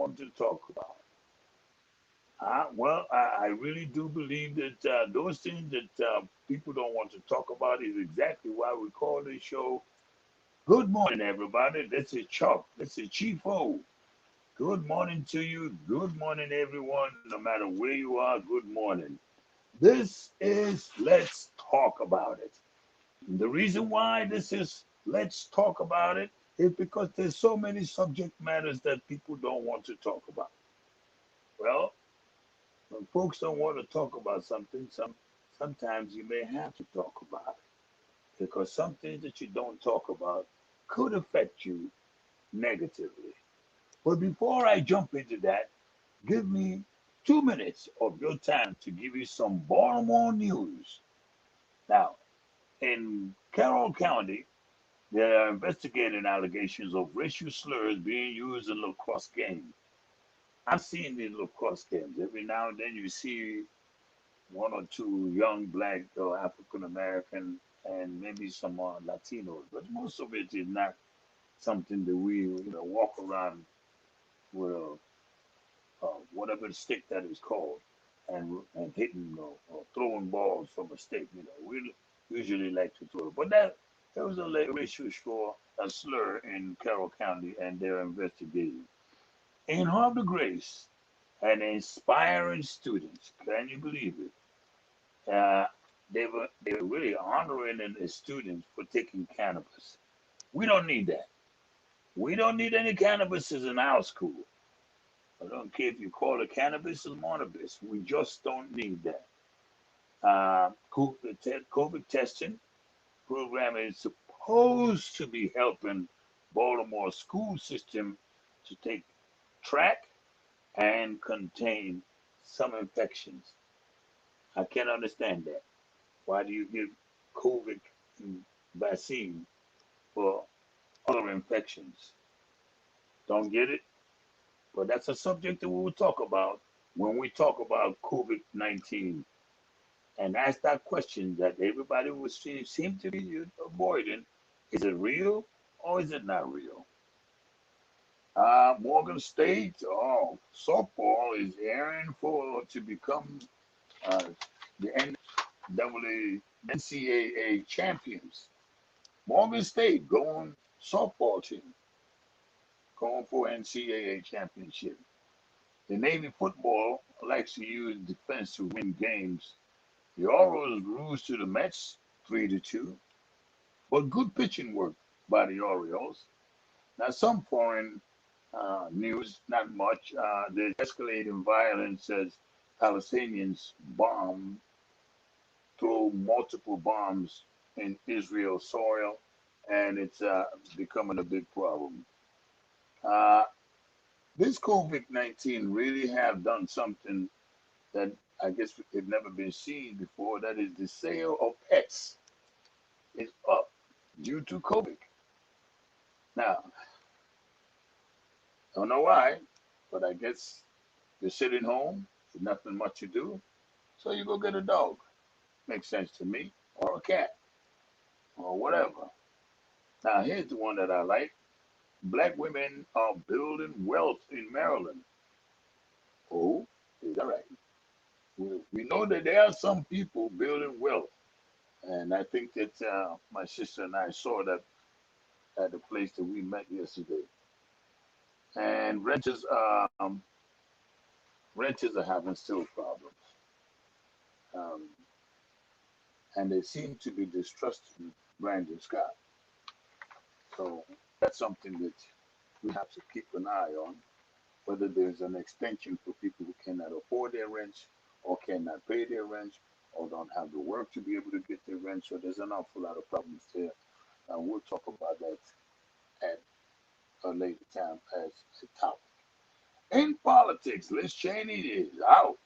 want to talk about? Well, I really do believe that those things that people don't want to talk about is exactly why we call this show. Good morning, everybody. This is Chuck. This is Chief O. Good morning to you. Good morning, everyone. No matter where you are, good morning. This is Let's Talk About It. And the reason why this is Let's Talk About It is because there's so many subject matters that people don't want to talk about. Well, when folks don't want to talk about something, sometimes you may have to talk about it because some things that you don't talk about could affect you negatively. But before I jump into that, give me 2 minutes of your time to give you some Baltimore news. Now, in Carroll County, they are investigating allegations of racial slurs being used in lacrosse games. I've seen these lacrosse games. Every now and then you see one or two young black or African American and maybe some Latinos, but most of it is not something that we walk around with whatever stick that is called and hitting or throwing balls from a stick. We usually like to throw it, but that was a racial slur in Carroll County, and they're investigating. In Harbor Grace, an inspiring student, can you believe it? They were really honoring the students for taking cannabis. We don't need that. We don't need any cannabises in our school. I don't care if you call it cannabis or cannabis. We just don't need that. COVID testing program is supposed to be helping Baltimore school system to take track and contain some infections. I can't understand that. Why do you give COVID vaccine for other infections? Don't get it? But that's a subject that we will talk about when we talk about COVID 19 and ask that question that everybody will seem to be avoiding. Is it real or is it not real? Morgan State, softball is airing for to become uh, the NCAA champions. Morgan State going softball team going for NCAA championship. The Navy football likes to use defense to win games. The Orioles lose to the Mets 3-2, but good pitching work by the Orioles. Now some foreign news, not much. There's escalating violence as Palestinians throw multiple bombs in Israel soil, and it's becoming a big problem. Uh, this COVID-19 really have done something that I guess had never been seen before. That is the sale of pets is up due to COVID. Now, I don't know why, but I guess you're sitting home with nothing much to do, so you go get a dog. Makes sense to me, or a cat, or whatever. Now, here's the one that I like. Black women are building wealth in Maryland. Oh, is that right? We know that there are some people building wealth, and I think that my sister and I saw that at the place that we met yesterday. And renters are having still problems, um, and they seem to be distrusting Brandon Scott. So that's something that we have to keep an eye on. Whether there's an extension for people who cannot afford their rent, or cannot pay their rent, or don't have the work to be able to get their rent. So there's an awful lot of problems there. And we'll talk about that at a later time as a topic. In politics, Liz Cheney is out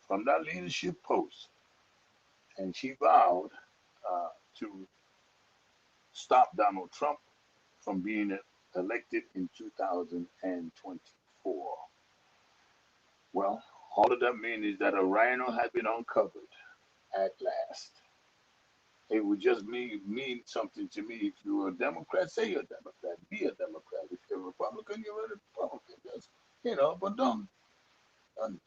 from that leadership post, and she vowed to stop Donald Trump from being elected in 2024. Well, all of that means is that a rhino has been uncovered at last. It would just mean something to me. If you're a Democrat, say you're a Democrat. Be a Democrat. If you're a Republican, you're a Republican. but don't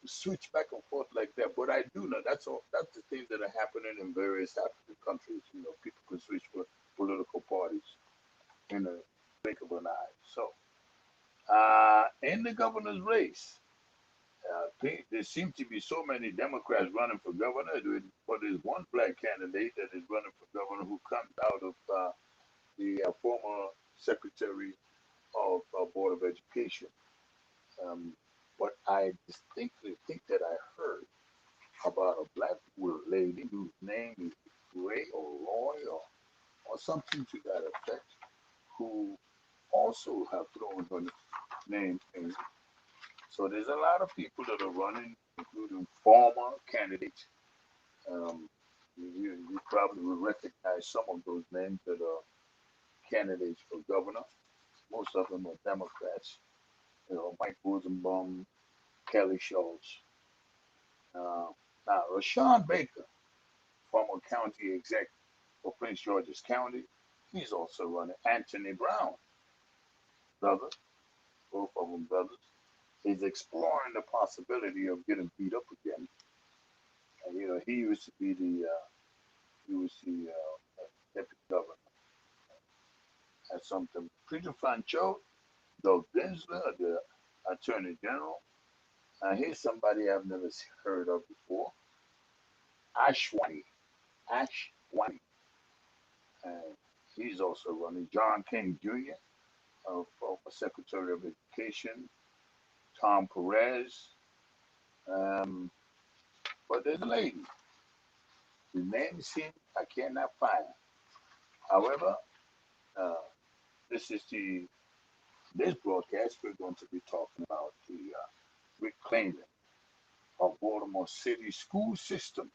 switch back and forth like that. But I do know that's all. That's the things that are happening in various African countries. People can switch for political parties in a blink of an eye. So, in the governor's race, there seem to be so many Democrats running for governor, but there's one black candidate that is running for governor who comes out of the former secretary of Board of Education. Um, but I distinctly think that I heard about a black lady whose name is Ray or Roy or something to that effect, who also have thrown her name in. So there's a lot of people that are running, including former candidates. Um, you probably will recognize some of those names that are candidates for governor. Most of them are Democrats. Mike Rosenbaum, Kelly Schultz. Uh, Now, Rashawn Baker, former county exec for Prince George's County, he's also running. Anthony Brown, brother, both of them brothers, is exploring the possibility of getting beat up again. And he used to be deputy governor at something. Peter Francho, Doug Dinsler, the attorney general. Here's somebody I've never heard of before. Ashwani. Ashwani. And he's also running. John King Jr., former Secretary of Education. Tom Perez. Um, but there's a lady. The name seems I cannot find. However, uh, this is this broadcast. We're going to be talking about the reclaiming of Baltimore City school system.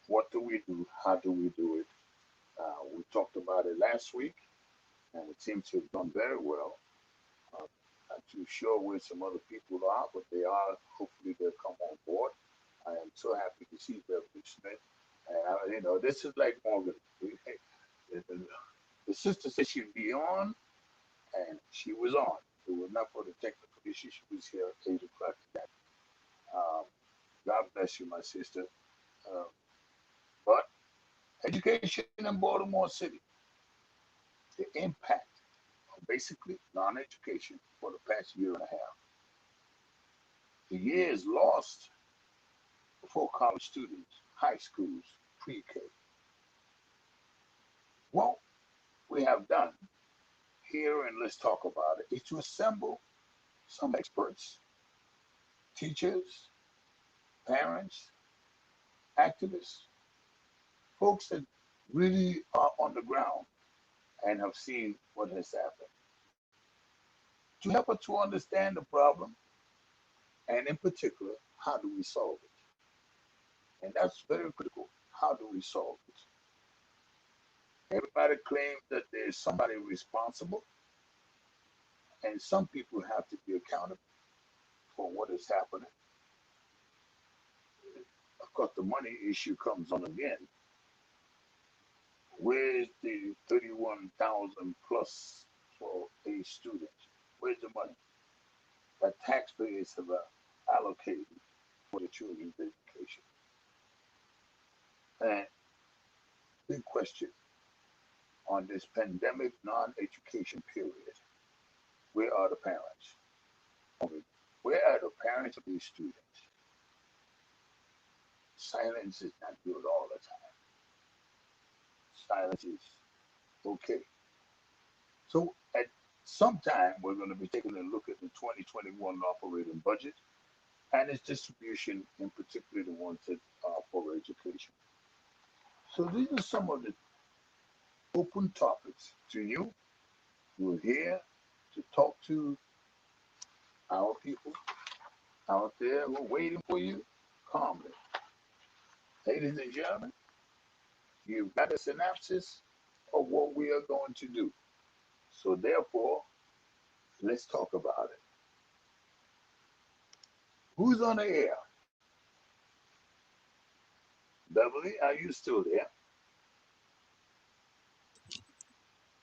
What do we do? How do we do it? We talked about it last week, and it seems to have done very well. Not too sure where some other people are, but they are. Hopefully, they'll come on board. I am so happy to see Beverly Smith. And this is like Morgan. The sister said she'd be on, and she was on. It was not for the technical issue. She was here at 8 o'clock today. Um, God bless you, my sister. Um, but education in Baltimore City, the impact of basically non-education for the past year and a half. The years lost for college students, high schools, pre-K. What we have done here, and let's talk about it, is to assemble some experts, teachers, parents, activists, folks that really are on the ground and have seen what has happened, to help us to understand the problem, and in particular, how do we solve it? And that's very critical. How do we solve it? Everybody claims that there's somebody responsible, and some people have to be accountable for what is happening. Of course, the money issue comes on again. Where's the 31,000 plus for a student? Where's the money that taxpayers have allocated for the children's education? And big question on this pandemic non-education period. Where are the parents? Where are the parents of these students? Silence is not good all the time. Silence is okay. So at some time, we're going to be taking a look at the 2021 operating budget and its distribution, in particular the ones that are for education. So these are some of the open topics to you. We're here to talk to our people out there who are waiting for you calmly. Ladies and gentlemen, you've got a synopsis of what we are going to do. So therefore, let's talk about it. Who's on the air? Beverly, are you still there?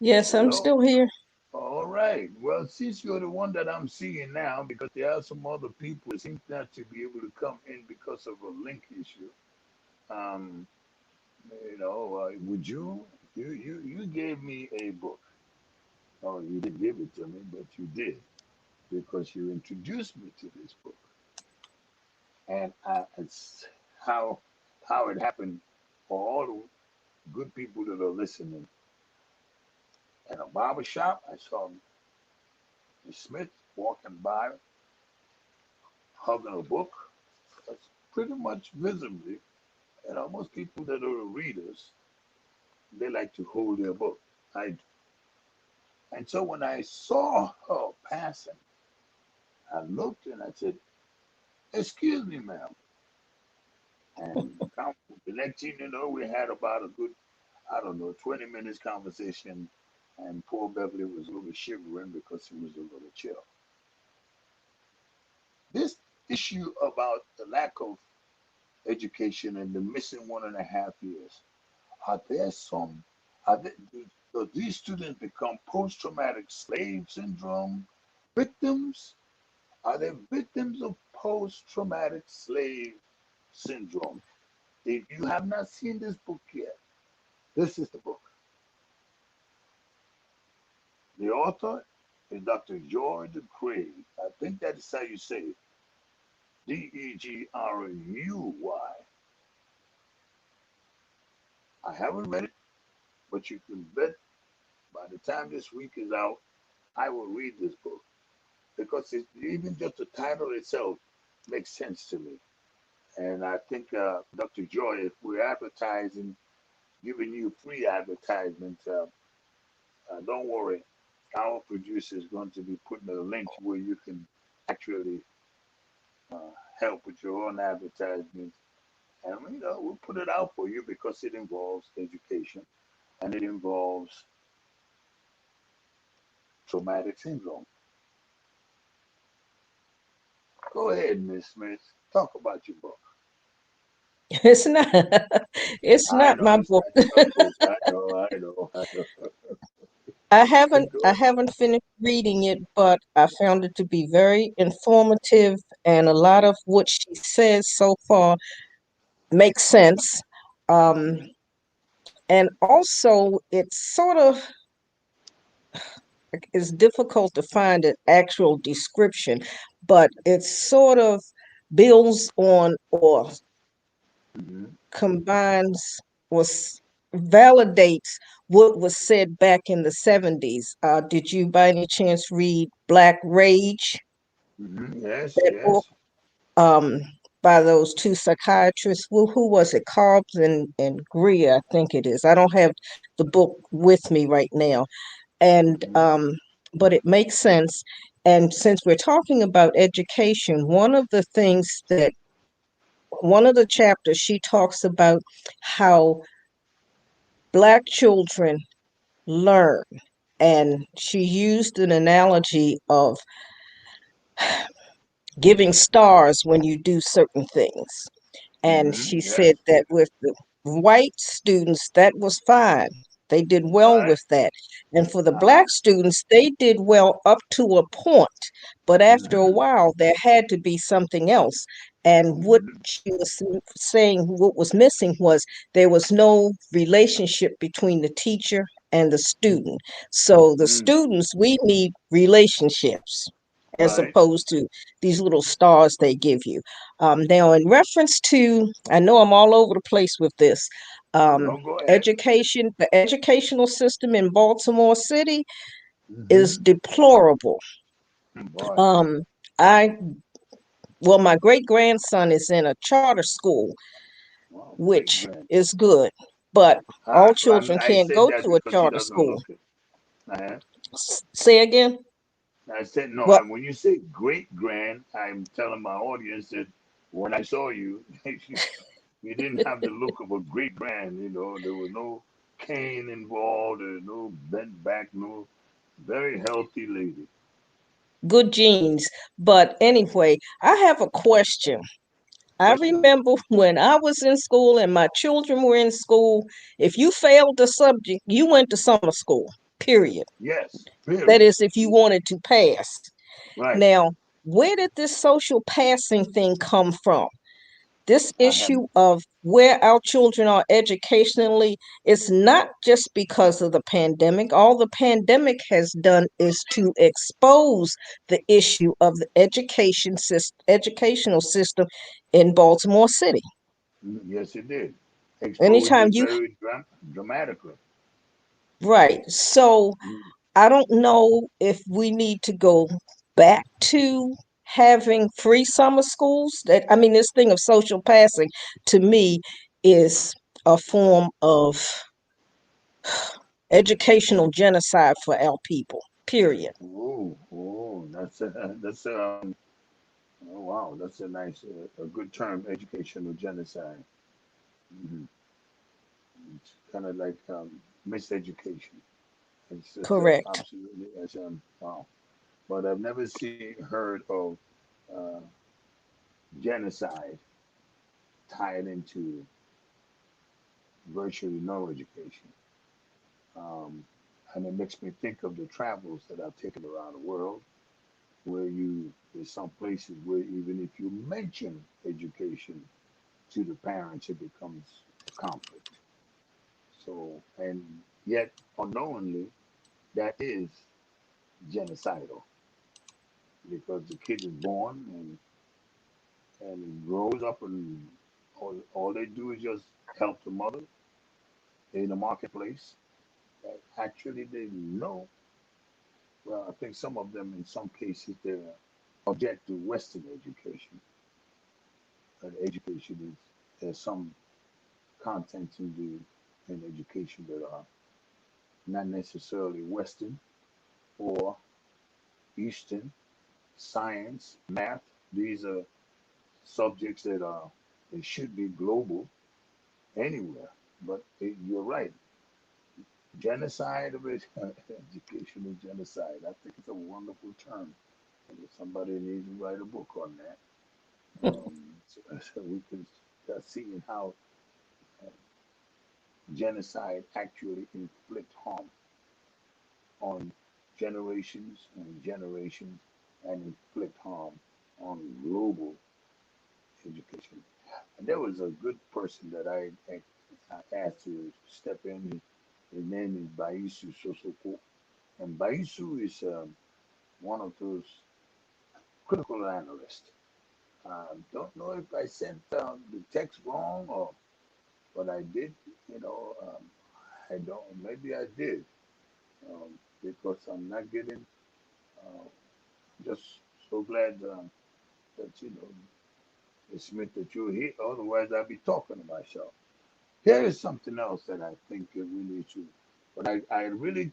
Yes, I'm Hello? still here. All right. Well, since you're the one that I'm seeing now, because there are some other people that seem not to be able to come in because of a link issue. Um, would you gave me a book? Oh, you didn't give it to me, but you did because you introduced me to this book, and it's how how it happened for all the good people that are listening. In a barber shop, I saw Miss Smith walking by, hugging a book. That's pretty much visibly. Most people that are readers, they like to hold their book. I And so when I saw her passing, I looked and I said, "Excuse me, ma'am." And the next thing you know, we had about a good, I don't know, 20 minutes conversation. And poor Beverly was a little shivering because he was a little chill. This issue about the lack of education and the missing 1.5 years, are there some, are there, do these students become post-traumatic slave syndrome victims? Are they victims of post-traumatic slave syndrome? If you have not seen this book yet, this is the book. The author is Dr. George Craig. I think that is how you say it. Degruy. I haven't read it, but you can bet by the time this week is out, I will read this book because even just the title itself makes sense to me. And I think, Dr. Joy, if we're advertising, giving you free advertisement, don't worry. Our producer is going to be putting a link where you can actually help with your own advertisement. And, we'll put it out for you because it involves education and it involves traumatic syndrome. Go ahead, Miss Smith. Talk about your book. It's not it's I not know my it's book. not your book. I know. I Go. haven't finished reading it, but I found it to be very informative, and a lot of what she says so far makes sense. Um, Mm-hmm. and also it's sort of it's difficult to find an actual description, but it sort of builds on or Mm-hmm. combines or validates what was said back in the 70s. Did you by any chance read Black Rage, Mm-hmm. Yes, that book? yes. Um, by those two psychiatrists. Well, who was it? Carbs and Greer, I think it is. I don't have the book with me right now. And Mm-hmm. but it makes sense. And since we're talking about education, one of the chapters she talks about how Black children learn. And she used an analogy of giving stars when you do certain things. And Mm-hmm. she Yes. said that with the white students, that was fine. They did well Right. with that. And for the Uh-huh. black students, they did well up to a point. But after a Mm-hmm. while, there had to be something else. And what Mm-hmm. she was saying, what was missing was there was no relationship between the teacher and the student. So the Mm-hmm. students, we need relationships as Right. opposed to these little stars they give you. Now, in reference to, I know I'm all over the place with this. No, go ahead. Education, the educational system in Baltimore City is Mm-hmm. deplorable. Boy. Um, I, well, my great grandson is in a charter school, Wow, great which grand. is good, but all children I can't said go that to a because she charter doesn't school. look it. Uh-huh. Say again? I said no. What? When you say great grand, I'm telling my audience that when I saw you, you didn't have the look of a great grand. There was no cane involved. There was no bent back. No, very healthy lady. Good genes. But anyway, I have a question. I Question. remember when I was in school and my children were in school, if you failed the subject, you went to summer school. period. Yes. That Period. is, if you wanted to pass. Right. Now, where did this social passing thing come from? This I have. issue of where our children are educationally is not just because of the pandemic. All the pandemic has done is to expose the issue of the educational system in Baltimore City. Yes, it did. Exposed Anytime it you very dramatically. right, so Mm. I don't know if we need to go back to having free summer schools. That I mean, this thing of social passing to me is a form of educational genocide for our people. Period. Oh, oh, that's oh wow, that's a nice, a good term, educational genocide. Hmm. It's kind of like miseducation. It's just Correct. absolutely as wow. But I've never seen heard of uh, genocide tied into virtually no education. Um, and it makes me think of the travels that I've taken around the world, where there's some places where even if you mention education to the parents, it becomes a conflict. So, and yet unknowingly, that is genocidal because the kid is born and he grows up and all they do is just help the mother in the marketplace. Actually, they know. Well, I think some of them, in some cases, they object to Western education. Education is there's some content in education that are not necessarily Western or Eastern. Science, math. These are subjects that are they should be global anywhere. But you're right. Genocide of it, educational genocide. I think it's a wonderful term. Somebody needs to write a book on that. So we can start seeing how genocide actually inflict harm on generations and generations and inflict harm on global education. And there was a good person that I asked to step in. His name is Baisu Sosoko. And Baisu is one of those critical analysts. Don't know if I sent the text wrong or what I did. You know, I don't. Maybe I did because I'm not getting. Uh, just so glad that it's meant that you're here. Otherwise, I'd be talking to myself. Here is something else that I think that we need to. But I really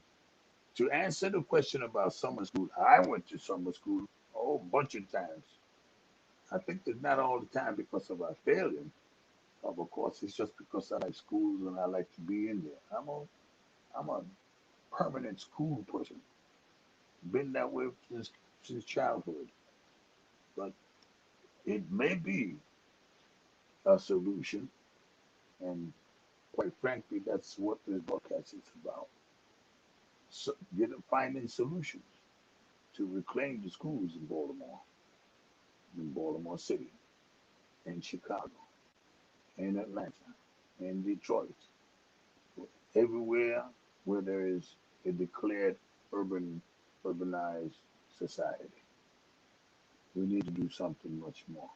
to answer the question about summer school. I went to summer school a whole bunch of times. I think it's not all the time because of our failing. Of course, it's just because I like schools and I like to be in there. I'm a permanent school person. Been that way since childhood. But it may be a solution, and quite frankly, that's what this broadcast is about. So, finding solutions to reclaim the schools in Baltimore City, in Chicago, in Atlanta, in Detroit, everywhere where there is a declared urbanized society. We need to do something much more.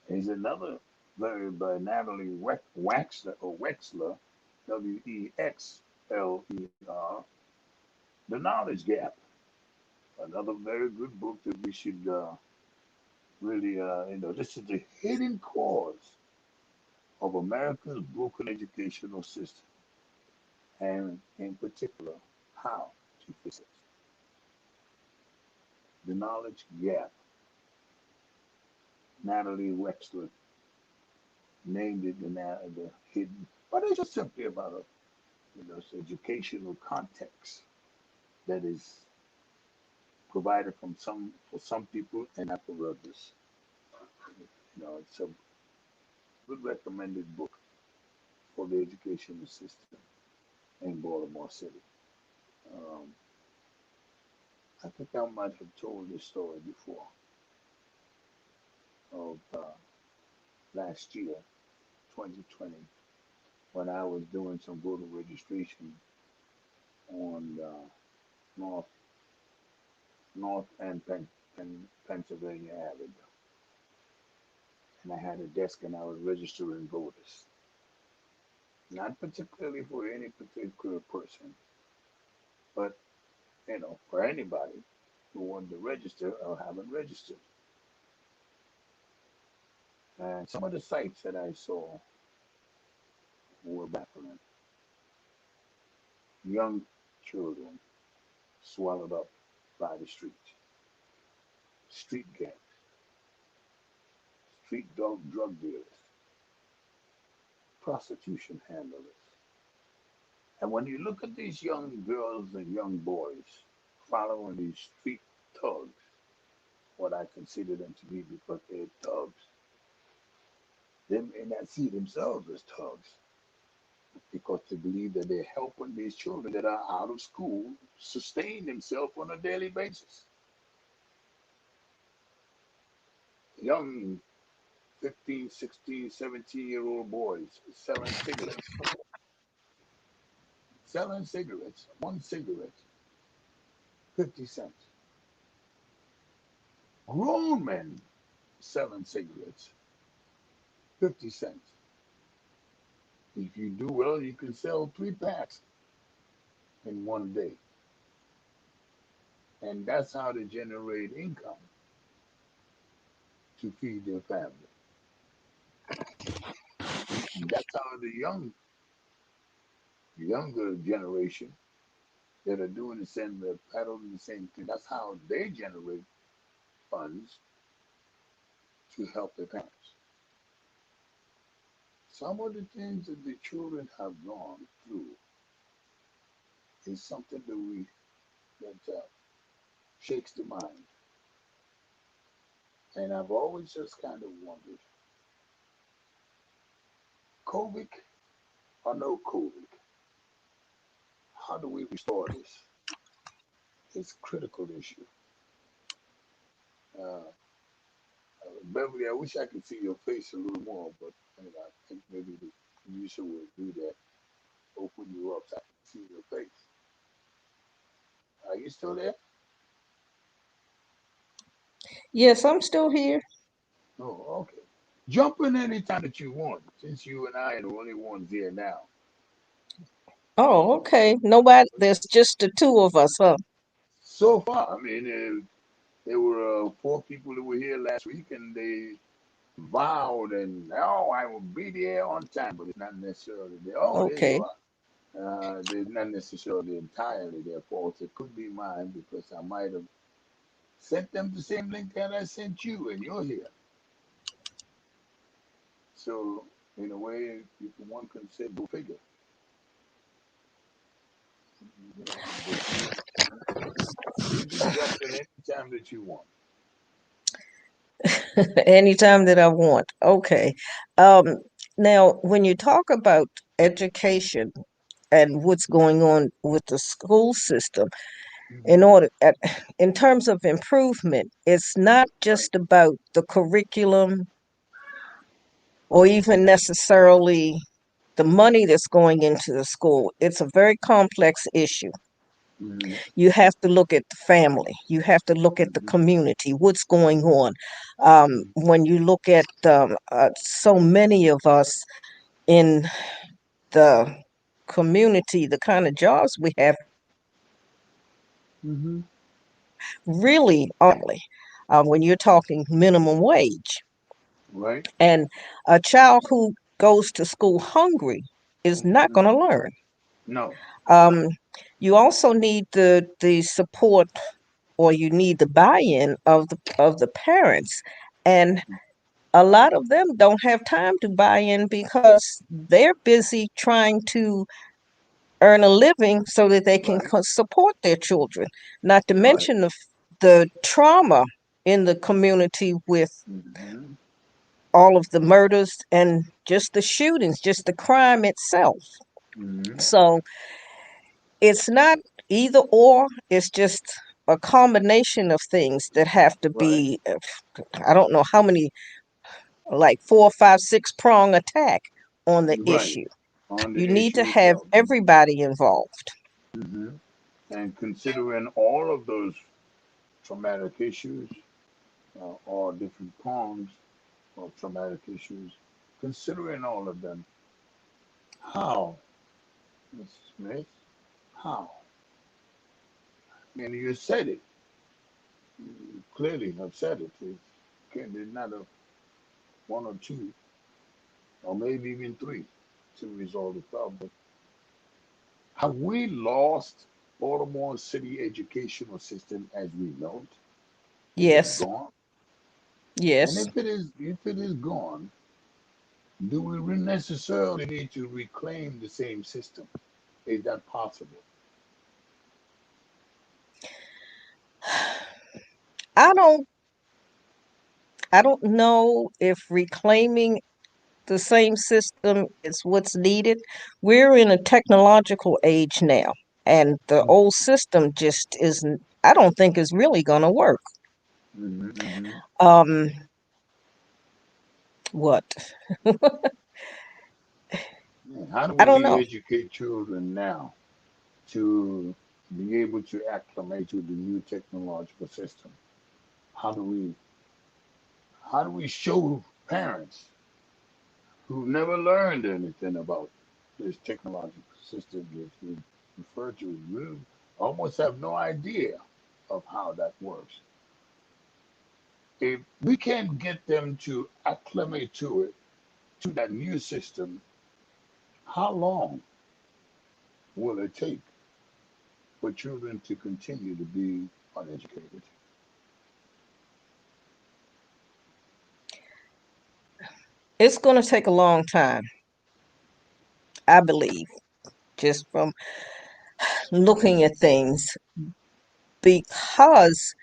There's another very by Natalie Waxler or Wexler, Wexler, The Knowledge Gap. Another very good book that we should really, this is the hidden cause of America's broken educational system, and in particular, how to fix it. The Knowledge Gap. Natalie Wexler named it the hidden, but it's just simply about it's educational context that is provided from some for some people and not for others. It's a good recommended book for the educational system in Baltimore City. Um, I think I might have told this story before of last year, 2020, when I was doing some voter registration on North North and Pennsylvania Avenue, and I had a desk and I was registering voters, not particularly for any particular person, but for anybody who wanted to register or haven't registered. And some of the sights that I saw were baffling. Young children swallowed up by the street gangs, street drug dealers, prostitution handlers. And when you look at these young girls and young boys following these street thugs, what I consider them to be because they're thugs, they may not see themselves as thugs because they believe that they're helping these children that are out of school sustain themselves on a daily basis. Young 15, 16, 17-year-old boys selling cigarettes, one cigarette, 50 cents. Grown men selling cigarettes, 50 cents. If you do well, you can sell 3 packs in one day. And that's how they generate income to feed their family. And that's how the younger generation that are doing the same, they're peddling the same thing. That's how they generate funds to help their parents. Some of the things that the children have gone through is something that shakes the mind. And I've always just kind of wondered, COVID or no COVID, how do we restore this? It's a critical issue. Uh, Beverly, I wish I could see your face a little more, but I think maybe the producer will do that. Open you up so I can see your face. Are you still there? Yes, I'm still here. Oh, okay. Jump in anytime that you want, since you and I are the only ones here now. Oh, okay. Nobody, there's just the two of us, huh? So far, I mean, there were 4 people that were here last week, and they vowed, and oh, I will be there on time, but it's not necessarily there. Oh, there you Okay. are. They're not necessarily entirely their fault. It could be mine because I might have sent them the same link that I sent you, and you're here. So, in a way, one can say, go figure. But you can jump in anytime that you want. Anytime that I want. Okay. Um, Now, when you talk about education and what's going on with the school system, in Hmm. order at, in terms of improvement, it's not Right. just about the curriculum or even necessarily the money that's going into the school. It's a very complex issue. Hmm. You have to look at the family. You have to look at the Hmm. community. What's going on? When you look at so many of us in the community, the kind of jobs we have Hmm. really only when you're talking minimum wage. Right. And a child who goes to school hungry is not going to Hmm. learn. No. Um, you also need the support, or you need the buy-in of the parents, and a lot of them don't have time to buy in because they're busy trying to earn a living so that they can Right. support their children. Not to Right. mention the trauma in the community with Hmm. all of the murders and just the shootings, just the crime itself. Hmm. So it's not either or. It's just a combination of things that have to Right. be, I don't know how many, like four, five, six prong attack on the Right. issue. On You the need to issue have itself. everybody involved. Hmm. And considering all of those traumatic issues, all different forms of traumatic issues, considering all of them, how, Mr. Smith, how? And you said it. You clearly have said it. There's not a one or two, or maybe even three, to resolve the problem. Have we lost Baltimore City educational system as we know it? Is it Yes, gone? And yes. if it is gone, do we necessarily need to reclaim the same system? Is that possible? I don't I don't know if reclaiming the same system is what's needed. We're in a technological age now, and the old system just isn't, I don't think is really going to work. Mm-hmm, mm-hmm. Um, what? How do I don't we know. educate children now to be able to acclimate to the new technological system? How do we how do we show parents who never learned anything about this technological system that you refer to, really almost have no idea of how that works? If we can't get them to acclimate to it, to that new system, how long will it take for children to continue to be uneducated? It's going to take a long time, I believe, just from looking at things, because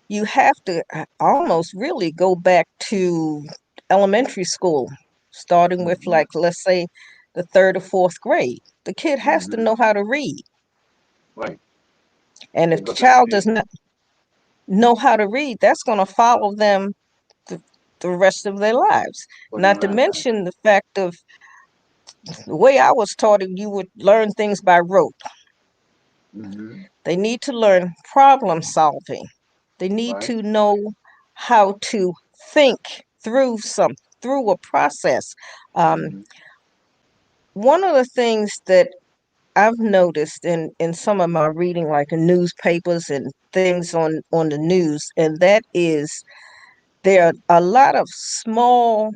you have to almost really go back to elementary school, starting with, Mm-hmm. like, let's say, the third or fourth grade. The kid has to Mm-hmm. know how to read. Right. And if the Because child does not know how to read, that's going to follow them the, the rest of their lives. for the Not to lifetime. mention the fact of the way I was taught it, you would learn things by rote. Mm-hmm. They need to learn problem solving. They need Right. to know how to think through a process. Um, Mm-hmm. One of the things that I've noticed in some of my reading, like in newspapers and things on the news, and that is there are a lot of small,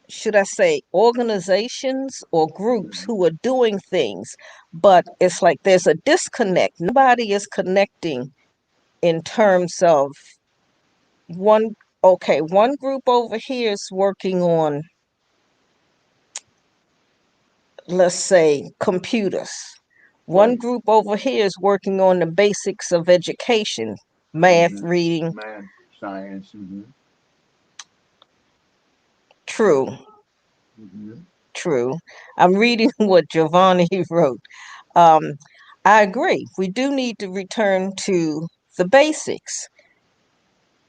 should I say, organizations or groups Mm-hmm. who are doing things, but it's like there's a disconnect. Nobody is connecting in terms of one, okay, one group over here is working on, let's say, computers. One Right. group over here is working on the basics of education, math, Mm-hmm. reading. Math, science. Mm-hmm. True, Mm-hmm. true. I'm reading what Giovanni wrote. Um, I agree. We do need to return to the basics,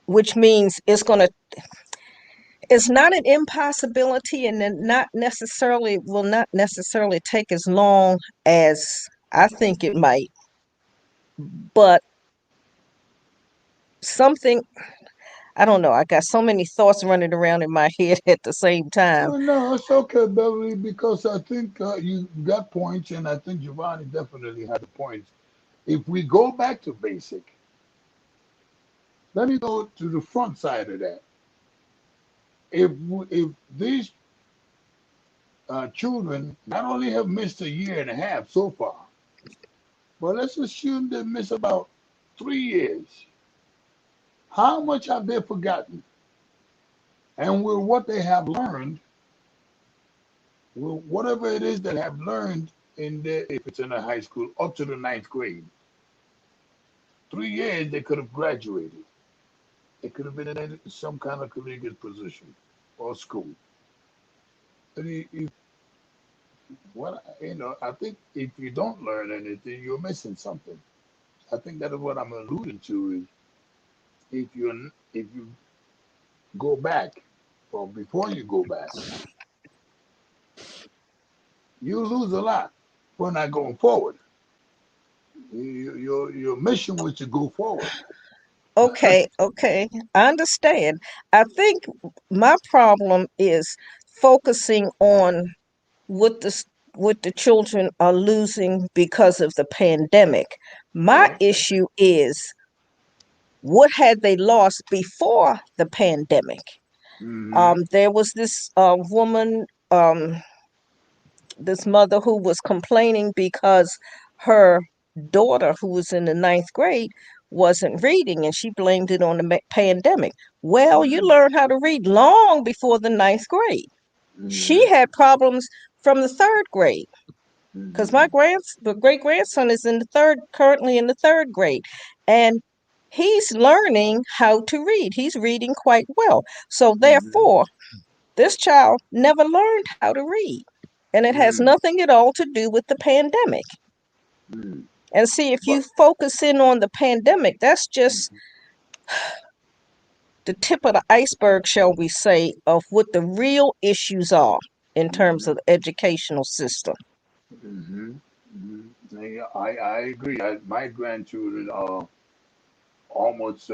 which means it's not an impossibility, and then not necessarily will not necessarily take as long as I think it might, but something, I don't know. I got so many thoughts running around in my head at the same time. Oh no, it's okay, Beverly, because I think you got points, and I think Giovanni definitely had the points. If we go back to basic, let me go to the front side of that. If these children not only have missed a year and a half so far, but let's assume they miss about 3 years, how much have they forgotten? And will what they have learned, will whatever it is that have learned in their, if it's in a high school, up to the ninth grade, 3 years they could have graduated. They could have been in some kind of collegiate position or school. Well, I think if you don't learn anything, you're missing something. I think that is what I'm alluding to is if you go back or before you go back, you lose a lot for not going forward. Your mission was to go forward. Okay, okay. I understand. I think my problem is focusing on what what the children are losing because of the pandemic. My Okay. issue is what had they lost before the pandemic? Mm-hmm. There was this woman, this mother who was complaining because her daughter, who was in the ninth grade, wasn't reading and she blamed it on the pandemic. Well, you Mm-hmm. learned how to read long before the ninth grade. Mm-hmm. She had problems from the third grade because Mm-hmm. the great grandson is in the currently in the third grade, and he's learning how to read. He's reading quite well. So Mm-hmm. therefore, this child never learned how to read, and it has Mm-hmm. nothing at all to do with the pandemic. Mm-hmm. And see, if But you focus in on the pandemic, that's just the tip of the iceberg, shall we say, of what the real issues are in terms mm-hmm. of the educational system. Mm-hmm. Mm-hmm. Yeah, I agree. My grandchildren are almost,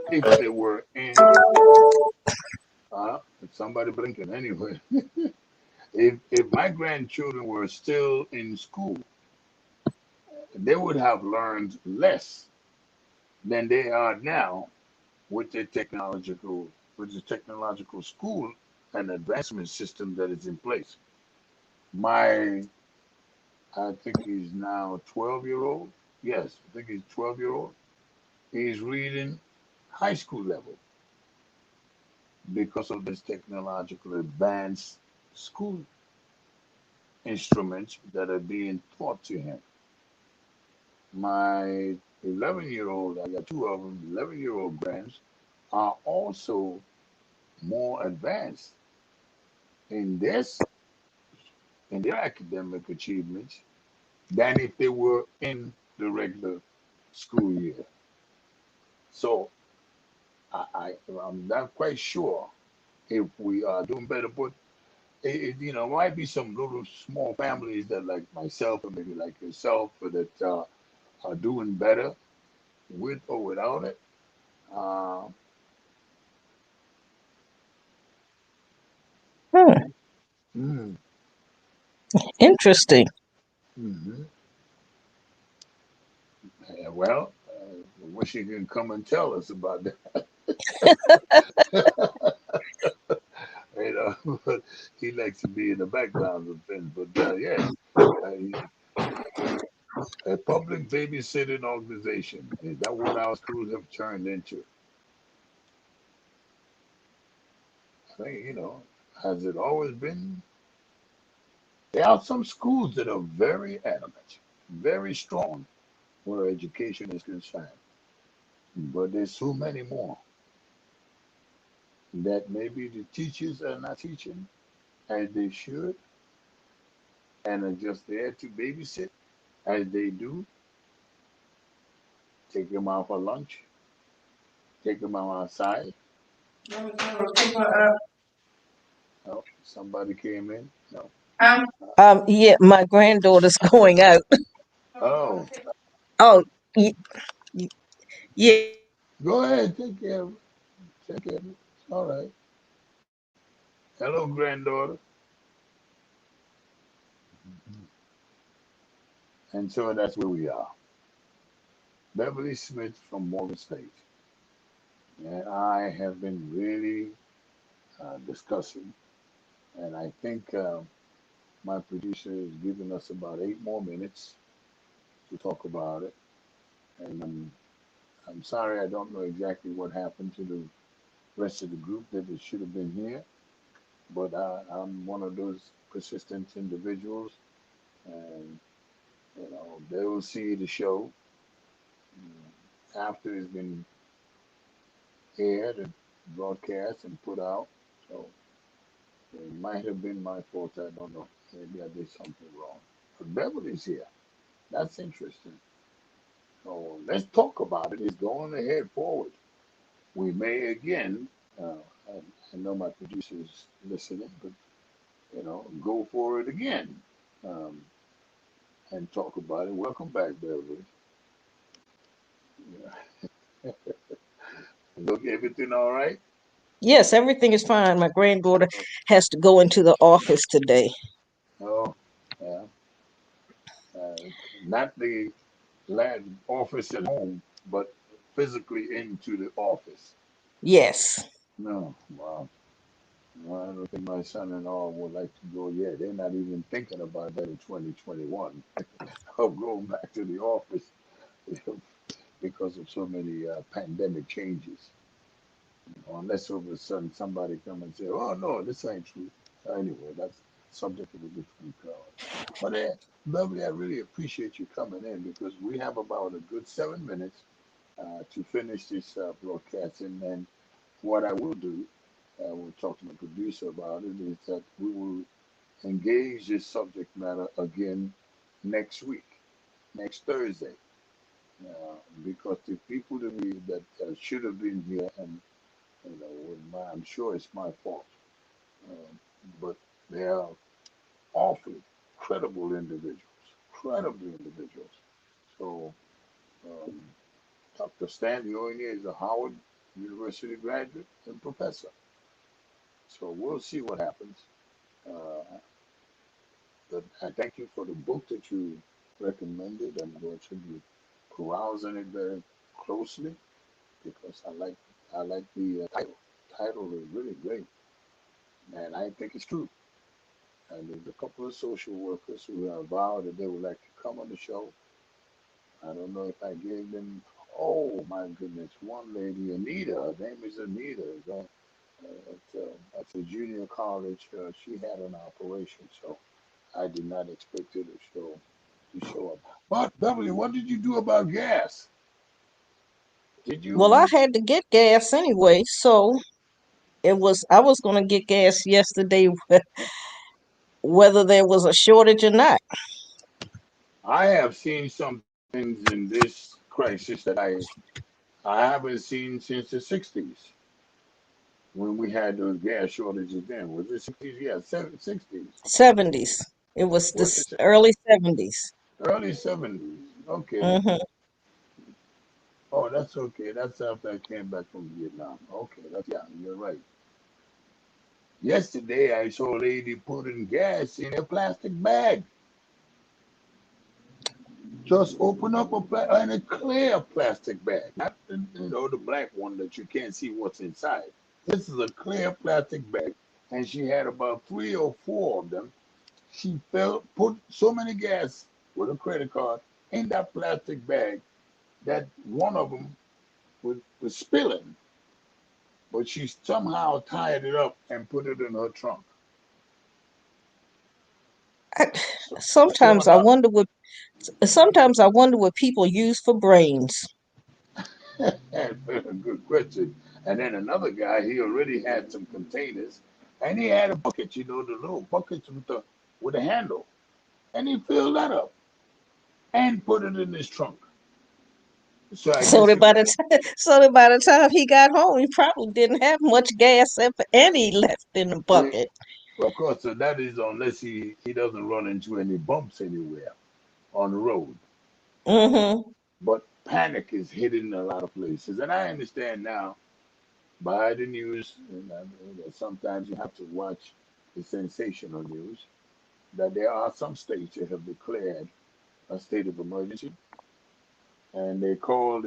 if they were in, somebody blinking anyway. If my grandchildren were still in school, they would have learned less than they are now with the technological school and advancement system that is in place. My I think he's now 12-year old. Yes, I think he's 12-year old. He's reading high school level because of this technological advanced school instruments that are being taught to him. My 11-year old, I got two of them, 11-year-old grands, are also more advanced in this, in their academic achievements than if they were in the regular school year. So I'm not quite sure if we are doing better, but might be some little small families that like myself or maybe like yourself that are doing better with or without it. Uh, Hmm, mm, interesting. hmm well, I wish you can come and tell us about that. But he likes to be in the background of things. But yes, uh, a public babysitting organization is that what our schools have turned into? I think has it always been? There are some schools that are very adamant, very strong where education is concerned, but there's so many more that maybe the teachers are not teaching as they should and are just there to babysit as they do, take them out for lunch, take them out outside. No, somebody came in. No. Yeah, my granddaughter's going out. Oh, Oh, y- y- yeah. go ahead, take care of it. Take care of it. It's all right. Hello, granddaughter. And so that's where we are. Beverly Smith from Morgan State. And I have been really discussing, and I think my producer is giving us about 8 more minutes to talk about it. And I'm sorry I don't know exactly what happened to the rest of the group that it should have been here, but I'm one of those persistent individuals, and they will see the show after it's been aired and broadcast and put out. So It might have been my fault. I don't know. Maybe I did something wrong. But Beverly's here. That's interesting. So let's talk about it. It's going ahead forward. We may again, I, I know my producer's listening, but go for it again um, and talk about it. Welcome back, Beverly. Yeah. Look, everything all right? Yes, everything is fine. My granddaughter has to go into the office today. Oh, yeah. Uh, Not the land office at home, but physically into the office. Yes. No, wow. No, I don't think my son-in-law would like to go yet. They're not even thinking about that in 2021 of going back to the office because of so many pandemic changes. Unless all of a sudden somebody come and say, "Oh no, this ain't true." Anyway, that's subject of a different call. But lovely, I really appreciate you coming in because we have about a good 7 minutes to finish this broadcast, and then what I will do, we'll talk to my producer about it, is that we will engage this subject matter again next week, next Thursday, because the people that should have been here, and I'm sure it's my fault, um, but they are awfully credible individuals. So, um, Dr. Stanley Oynier is a Howard University graduate and professor. So we'll see what happens. Uh, but I thank you for the book that you recommended. I'm going to be perusing it very closely because I like the title. Title is really great, and I think it's true. And there's a couple of social workers who have vowed that they would like to come on the show. I don't know if I gave them. Oh my goodness, one lady, Anita. Her name is Anita. At the junior college. She had an operation, so I did not expect her to show up. But Beverly, what did you do about gas? Did Well, I you? had to get gas anyway, so I was going to get gas yesterday whether there was a shortage or not. I have seen some things in this crisis that I haven't seen since the '60s when we had those gas shortages. Then was it '60s? Yeah, '60s. 70s. It was the Was it early 70s. early '70s? Okay. Hmm. Oh, that's okay. That's after I came back from Vietnam. Okay, that's yeah, you're right. Yesterday I saw a lady putting gas in a plastic bag. Just open up in a clear plastic bag, not the black one that you can't see what's inside. This is a clear plastic bag, and she had about 3 or 4 of them. She put so many gas with a credit card in that plastic bag that one of them was spilling, but she somehow tied it up and put it in her trunk. I, So I sometimes thought, I wonder what sometimes I wonder what people use for brains. good question. And then another guy, he already had some containers, and he had a bucket, the little buckets with a handle, and he filled that up and put it in his trunk. So I So guess that he got. so that by the time he got home, he probably didn't have much gas, if any, left in the eh, bucket. of course, so that is unless he doesn't run into any bumps anywhere on the road. Hmm. But panic is hidden in a lot of places, and I understand now by the news. And sometimes you have to watch the sensational news that there are some states that have declared a state of emergency, and they call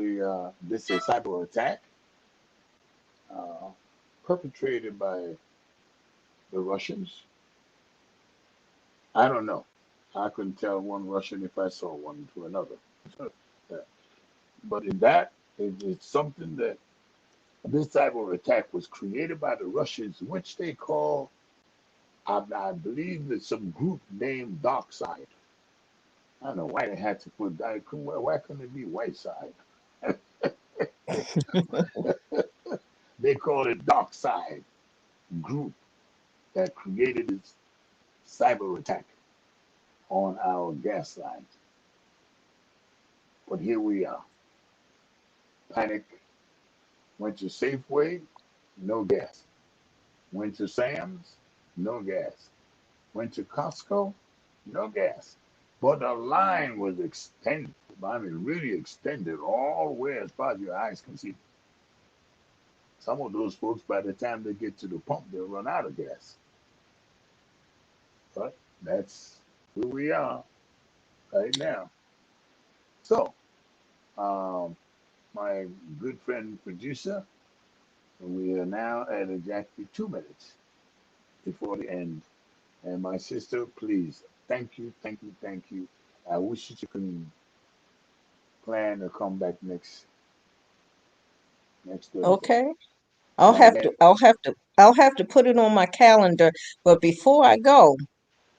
this a cyber attack uh, perpetrated by the Russians. I don't know. I couldn't tell one Russian if I saw one to another. Yeah. But in that, it's something that this cyber attack was created by the Russians, which they call, I believe, it's some group named Dark Side. I don't know why they had to put that. Why couldn't it be White Side? They call it Dark Side Group. that created this cyber attack on our gas lines. But here we are. Panic. Went to Safeway, no gas. Went to Sam's, no gas. Went to Costco, no gas. But the line was extended. I mean, really extended all the way as far as your eyes can see. Some of those folks, by the time they get to the pump, they'll run out of gas. But that's who we are right now. So, um, my good friend producer, we are now at exactly 2 minutes before the end. And my sister, please, thank you, thank you, thank you. I wish you can plan to come back next Thursday. Okay. I'll Now have that, to I'll have to I'll have to put it on my calendar. But before I go,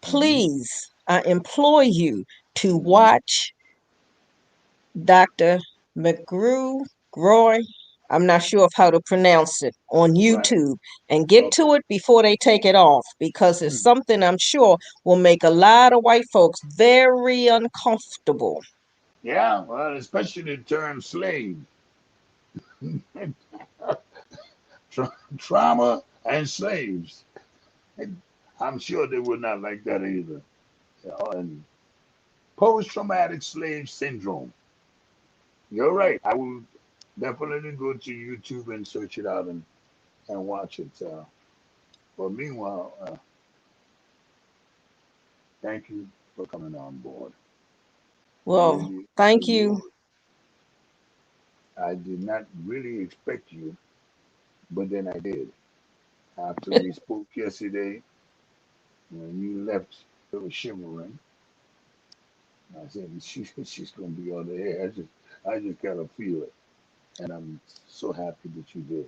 hmm please, I implore you to hmm watch Dr. McGrew Groy. I'm not sure of how to pronounce it on right, YouTube and get okay. to it before they take it off because it's Hmm. something I'm sure will make a lot of white folks very uncomfortable. Yeah, well, especially the term slave, trauma and slaves. I'm sure they would not like that either. You know, and post-traumatic slave syndrome. You're right. I will definitely go to YouTube and search it out and watch it. But meanwhile, thank you for coming on board. Well, Really thank you. enjoyed. I did not really expect you, but then I did. After we spoke yesterday, when you left, it was shimmering. I said she's gonna be on the air. I just gotta feel it, and I'm so happy that you did.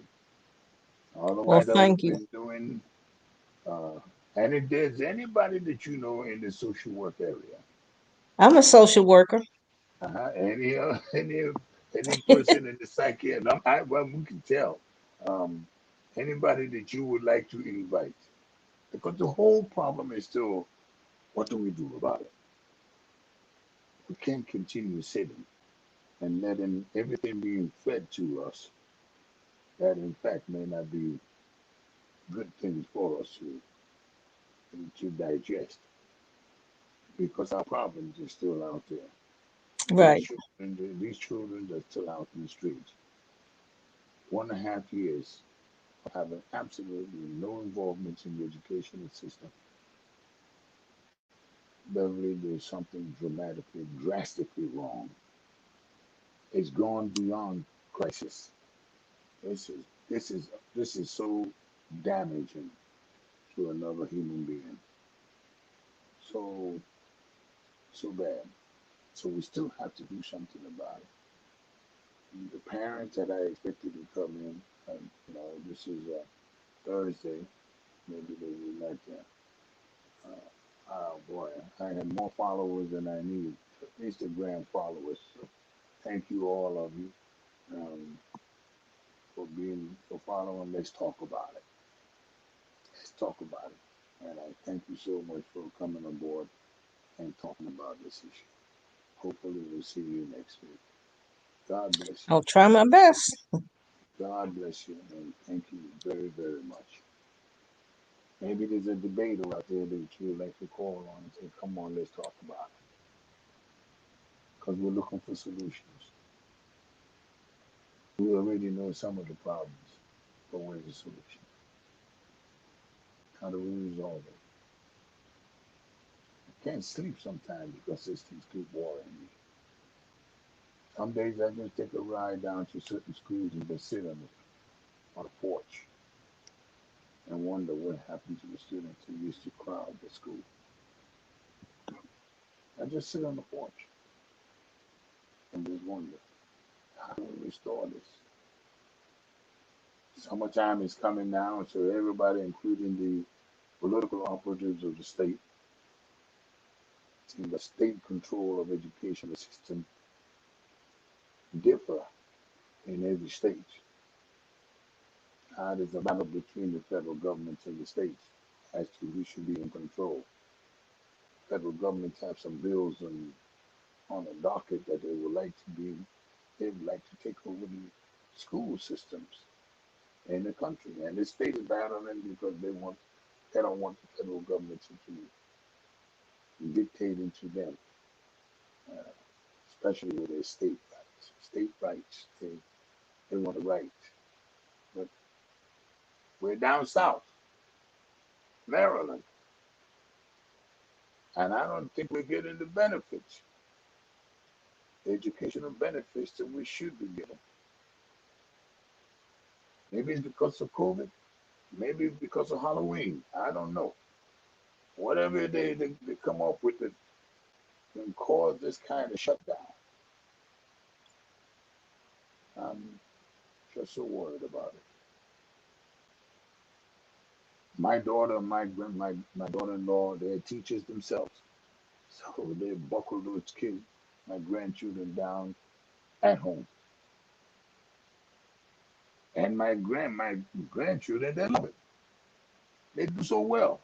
Well, Otherwise, I would have thank you. been doing. Uh, and if there's anybody that you know in the social work area, I'm a social worker. any any person in the psyche, and well, we can tell. Um, Anybody that you would like to invite, because the whole problem is still, what do we do about it? We can't continue sitting and letting everything being fed to us that in fact may not be good things for us to digest, because our problems are still out there. Right, These children that are still out in the streets, 1.5 years of having absolutely no involvement in the educational system. Beverly, there's something dramatically, drastically wrong. It's gone beyond crisis. This is this is this is so damaging to another human being. So so bad. So we still have to do something about it. The parents that I expected to come in, this is Thursday. Maybe they will not. Oh boy, I have more followers than I need. Instagram followers. So thank you all of you um, for following. Let's talk about it. Let's talk about it. And I thank you so much for coming aboard and talking about this issue. Hopefully, we'll see you next week. God bless you. I'll try my best. God bless you, and thank you very, very much. Maybe there's a debater out there that you would like to call on and say, come on, let's talk about it. Because we're looking for solutions. We already know some of the problems, but where's the solution? How do we resolve it? I can't sleep sometimes because these things keep worrying me. Some days I just take a ride down to certain schools and just sit on a porch and wonder what happened to the students who used to crowd the school. I just sit on the porch and just wonder, how do we restore this? Summertime is coming now, so everybody, including the political operatives of the state, and the state control of education system differ in every state. There's a battle between the federal government and the states. Actually, we should be in control. Federal governments have some bills on the docket that they would like to take over the school systems in the country. And the state is battling because they don't want the federal government to dictate into them, uh, especially with their state rights. State rights, they want to right. But we're down south, Maryland, and I don't think we're getting the benefits, the educational benefits that we should be getting. Maybe it's because of COVID. Maybe it's because of Halloween. I don't know. Whatever they come up with that can cause this kind of shutdown. I'm just so worried about it. My daughter, my daughter-in-law, they're teachers themselves, so they buckle those kids, my grandchildren down at home, and my grandchildren they love it. They do so well.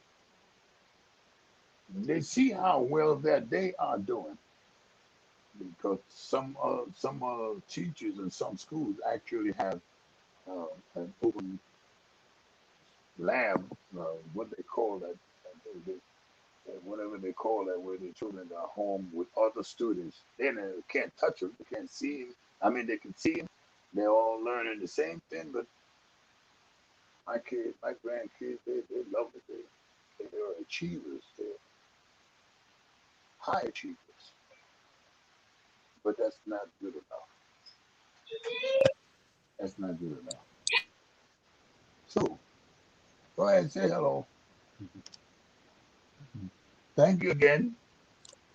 They see how well that they are doing because some teachers in some schools actually have an open lab, what they call that, whatever they call that, where the children are home with other students. They can't touch them, they can't see them. I mean, they can see them. They're all learning the same thing, but my kids, my grandkids, they love it. They're achievers. They're high achievers, but that's not good enough. That's not good enough. So go ahead and say hello. Thank you again.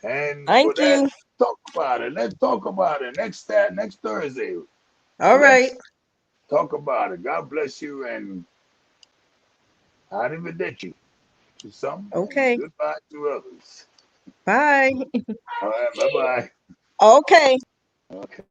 And for Thank that, you. talk about it. Let's talk about it next Thursday. All right. Let's talk about it. God bless you and arrivederci to some and Okay. goodbye to others. Bye. All right, bye bye. Okay. Okay.